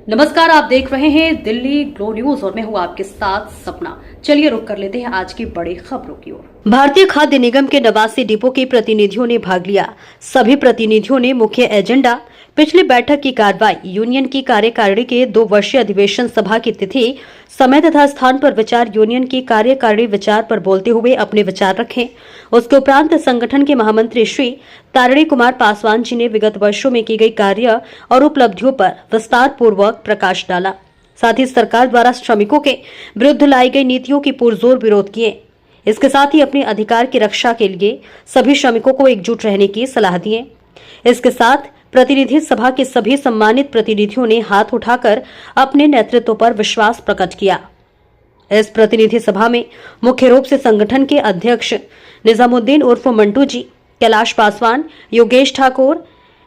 नमस्कार, आप देख रहे हैं दिल्ली ग्लो न्यूज और मैं हूं आपके साथ सपना। चलिए रुक कर लेते हैं आज की बड़ी खबरों की ओर। भारतीय खाद्य निगम के 89 डिपो के प्रतिनिधियों ने भाग लिया। सभी प्रतिनिधियों ने मुख्य एजेंडा, पिछली बैठक की कार्रवाई, यूनियन की कार्यकारिणी के 2 वर्षीय अधिवेशन सभा की तिथि, समय तथा स्थान पर विचार, यूनियन की कार्यकारिणी विचार पर बोलते हुए अपने विचार रखें। उसके उपरांत संगठन के महामंत्री श्री तारिणी कुमार पासवान जी ने विगत वर्षों में की गई कार्य और उपलब्धियों पर विस्तार पूर्वक प्रकाश डाला। साथ ही सरकार द्वारा श्रमिकों के विरुद्ध लाई गई नीतियों की पुरजोर विरोध किए। इसके साथ ही अपने अधिकार की रक्षा के लिए सभी श्रमिकों को एकजुट रहने की सलाह दिए। इसके साथ प्रतिनिधि सभा के सभी सम्मानित प्रतिनिधियों ने हाथ उठाकर अपने नेतृत्व पर विश्वास प्रकट किया। इस प्रतिनिधि सभा में मुख्य रूप से संगठन के अध्यक्ष निजामुद्दीन उर्फ मंटू जी, कैलाश पासवान, योगेश ठाकुर,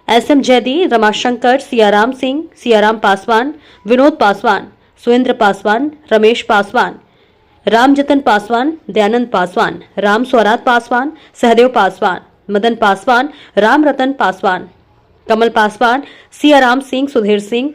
एसएम जैदी, रमाशंकर, सियाराम सिंह, सियाराम पासवान, विनोद पासवान, सुरेंद्र पासवान, रमेश पासवान, रामजतन पासवान, दयानंद पासवान, राम स्वराज पासवान, सहदेव पासवान, मदन पासवान, राम रतन पासवान, कमल पासवान, सियाराम सिंह, सुधीर सिंह,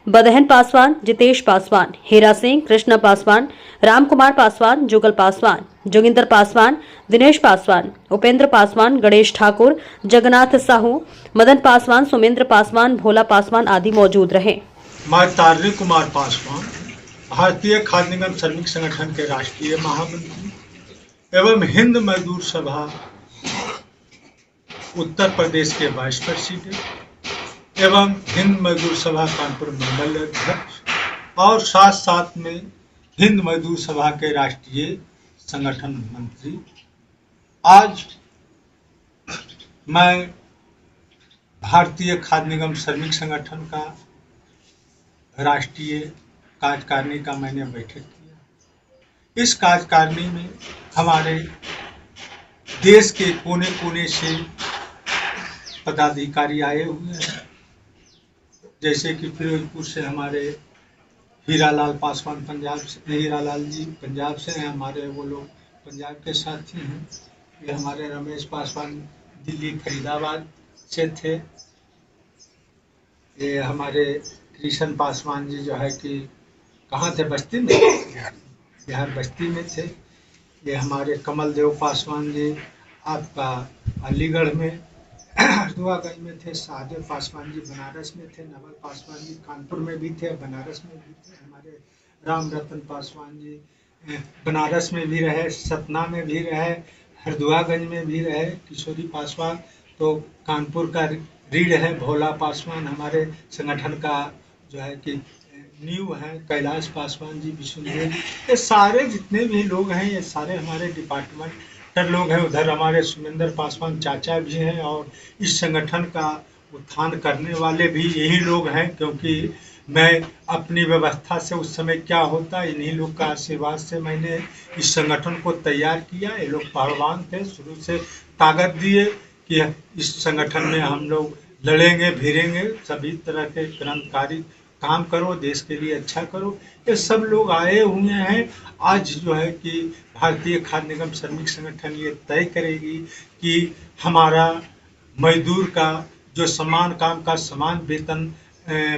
बदहन पासवान, जितेश पासवान, हीरा सिंह, कृष्ण पासवान, राम कुमार पासवान, जुगल पासवान, जोगिंदर पासवान, दिनेश पासवान, उपेंद्र पासवान, गणेश ठाकुर, जगन्नाथ साहू, मदन पासवान, सुमेंद्र पासवान, भोला पासवान आदि मौजूद रहे। मैं तारिणी कुमार पासवान, भारतीय खाद्य निगम श्रमिक संगठन के राष्ट्रीय महामंत्री एवं हिंद मजदूर सभा उत्तर प्रदेश के वाइस प्रेसिडेंट एवं हिंद मजदूर सभा कानपुर मंडल अध्यक्ष और साथ साथ में हिंद मजदूर सभा के राष्ट्रीय संगठन मंत्री। आज मैं भारतीय खाद्य निगम श्रमिक संगठन का राष्ट्रीय कार्यकारिणी का मैंने बैठक किया। इस कार्यकारिणी में हमारे देश के कोने कोने से पदाधिकारी आए हुए हैं, जैसे कि फिरोजपुर से हमारे हीरालाल पासवान पंजाब से, हीरालाल जी पंजाब से हैं, हमारे वो लोग पंजाब के साथी हैं। ये हमारे रमेश पासवान दिल्ली फरीदाबाद से थे। ये हमारे कृष्ण पासवान जी जो है कि कहाँ थे, बस्ती में, बिहार बस्ती में थे। ये हमारे कमल देव पासवान जी आपका अलीगढ़ में, हरदुआगंज में थे। सहदेव पासवान जी बनारस में थे। नवल पासवान जी कानपुर में भी थे, बनारस में भी थे। हमारे राम रतन पासवान जी बनारस में भी रहे, सतना में भी रहे, हरदुआगंज में भी रहे। किशोरी पासवान तो कानपुर का रीढ़ है। भोला पासवान हमारे संगठन का जो है कि नींव है। कैलाश पासवान जी, विष्णुदेव, ये सारे जितने भी लोग हैं ये सारे हमारे डिपार्टमेंट लोग हैं। उधर हमारे सुमेंद्र पासवान चाचा भी हैं और इस संगठन का उत्थान करने वाले भी यही लोग हैं, क्योंकि मैं अपनी व्यवस्था से उस समय क्या होता, इन्हीं लोग का आशीर्वाद से मैंने इस संगठन को तैयार किया। ये लोग पहलवान थे, शुरू से ताकत दिए कि इस संगठन में हम लोग लड़ेंगे भिड़ेंगे, सभी तरह के क्रांतिकारी काम करो, देश के लिए अच्छा करो। ये सब लोग आए हुए हैं। आज जो है कि भारतीय खाद्य निगम श्रमिक संगठन ये तय करेगी कि हमारा मजदूर का जो समान काम का समान वेतन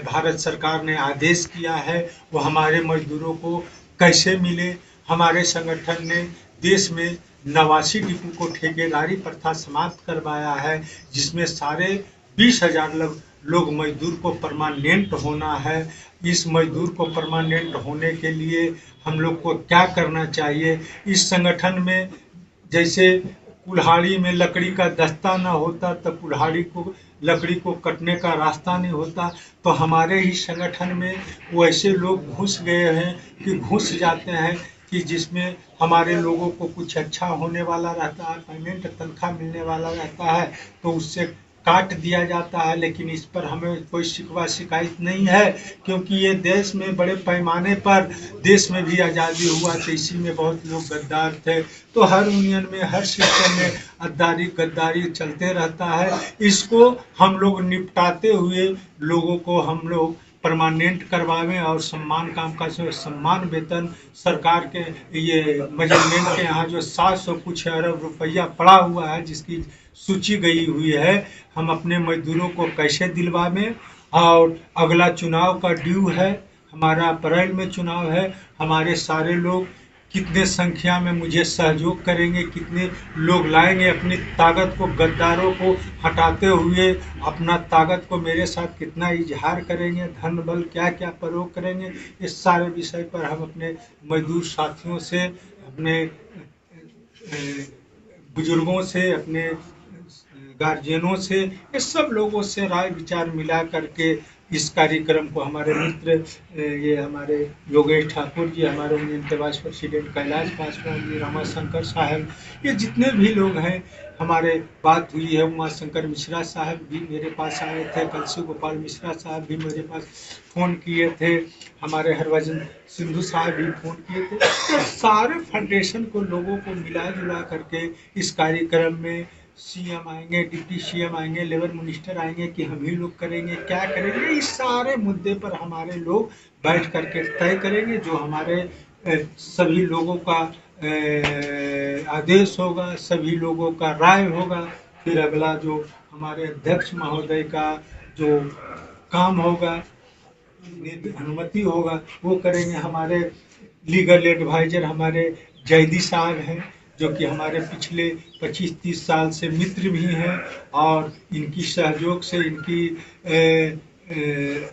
भारत सरकार ने आदेश किया है वो हमारे मजदूरों को कैसे मिले। हमारे संगठन ने देश में 89 डिपो को ठेकेदारी प्रथा समाप्त करवाया है, जिसमें सारे 20,000 लोग मजदूर को परमानेंट होना है। इस मजदूर को परमानेंट होने के लिए हम लोग को क्या करना चाहिए। इस संगठन में जैसे कुल्हाड़ी में लकड़ी का दस्ता ना होता तो कुल्हाड़ी को लकड़ी को कटने का रास्ता नहीं होता, तो हमारे ही संगठन में वैसे लोग घुस गए हैं कि घुस जाते हैं कि जिसमें हमारे लोगों को कुछ अच्छा होने वाला रहता है, पेमेंट तनख्वाह मिलने वाला रहता है तो उससे काट दिया जाता है। लेकिन इस पर हमें कोई शिकवा शिकायत नहीं है, क्योंकि ये देश में बड़े पैमाने पर देश में भी आज़ादी हुआ तो इसी में बहुत लोग गद्दार थे। तो हर यूनियन में हर सिस्टम में गद्दारी चलते रहता है। इसको हम लोग निपटाते हुए लोगों को हम लोग परमानेंट करवावें और सम्मान काम का सम्मान वेतन सरकार के ये मैनेजमेंट के यहाँ जो 700 कुछ अरब रुपया पड़ा हुआ है जिसकी सूची गई हुई है, हम अपने मजदूरों को कैसे दिलवावें और अगला चुनाव का ड्यू है, हमारा अप्रैल में चुनाव है। हमारे सारे लोग कितने संख्या में मुझे सहयोग करेंगे, कितने लोग लाएंगे अपनी ताकत को, गद्दारों को हटाते हुए अपना ताकत को मेरे साथ कितना इजहार करेंगे, धन बल क्या क्या प्रयोग करेंगे, इस सारे विषय पर हम अपने मजदूर साथियों से, अपने बुजुर्गों से, अपने गार्जियनों से, ये सब लोगों से राय विचार मिला करके इस कार्यक्रम को हमारे मित्र ये हमारे योगेश ठाकुर जी, हमारे union vice president Kailash Paswan ji, Ramashankar साहब, ये जितने भी लोग हैं, हमारे बात हुई है। उमाशंकर मिश्रा साहब भी मेरे पास आए थे, कलसी गोपाल मिश्रा साहब भी मेरे पास फ़ोन किए थे, हमारे हरभजन सिंधु साहब भी फ़ोन किए थे। तो सारे फाउंडेशन को लोगों को मिला जुला करके इस कार्यक्रम में सीएम आएंगे, डिप्टी सीएम आएंगे, लेबर मिनिस्टर आएंगे कि हम ही लोग करेंगे, क्या करेंगे, इस सारे मुद्दे पर हमारे लोग बैठ करके तय करेंगे। जो हमारे सभी लोगों का आदेश होगा, सभी लोगों का राय होगा, फिर अगला जो हमारे अध्यक्ष महोदय का जो काम होगा, अनुमति होगा, वो करेंगे। हमारे लीगल एडवाइजर हमारे जैदी साहब हैं, जो कि हमारे पिछले 25-30 साल से मित्र भी हैं, और इनकी सहयोग से, इनकी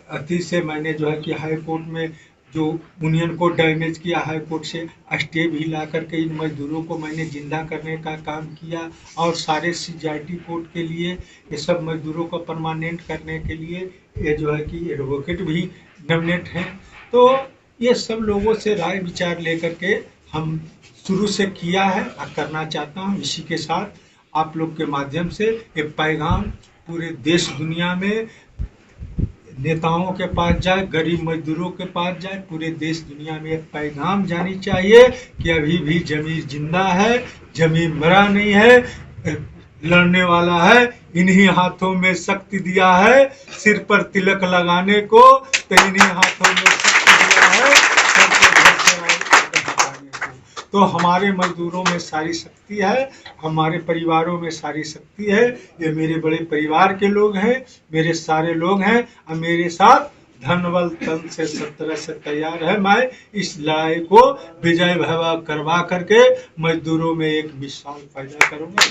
अति से मैंने जो है कि हाई कोर्ट में जो यूनियन को डैमेज किया, हाई कोर्ट से स्टे भी ला करके इन मजदूरों को मैंने जिंदा करने का काम किया, और सारे सीजीआईटी कोर्ट के लिए ये सब मजदूरों को परमानेंट करने के लिए ये जो है कि एडवोकेट भी नॉमिनेट हैं। तो ये सब लोगों से राय विचार लेकर के हम शुरू से किया है और करना चाहता हूँ। इसी के साथ आप लोग के माध्यम से एक पैगाम पूरे देश दुनिया में नेताओं के पास जाए, गरीब मजदूरों के पास जाए, पूरे देश दुनिया में एक पैगाम जानी चाहिए कि अभी भी जमीन जिंदा है, जमीन मरा नहीं है, लड़ने वाला है। इन्हीं हाथों में शक्ति दिया है सिर पर तिलक लगाने को, तो इन्हीं हाथों में शक्ति दिया है सर पे घर चढ़ाने को। तो हमारे मजदूरों में सारी शक्ति है, हमारे परिवारों में सारी शक्ति है। ये मेरे बड़े परिवार के लोग हैं, मेरे सारे लोग हैं, और मेरे साथ धन बल तन से सब तरह से तैयार है। मैं इस लड़ाई को विजय भैया करवा करके मजदूरों में एक मिसाल पैदा करूंगा।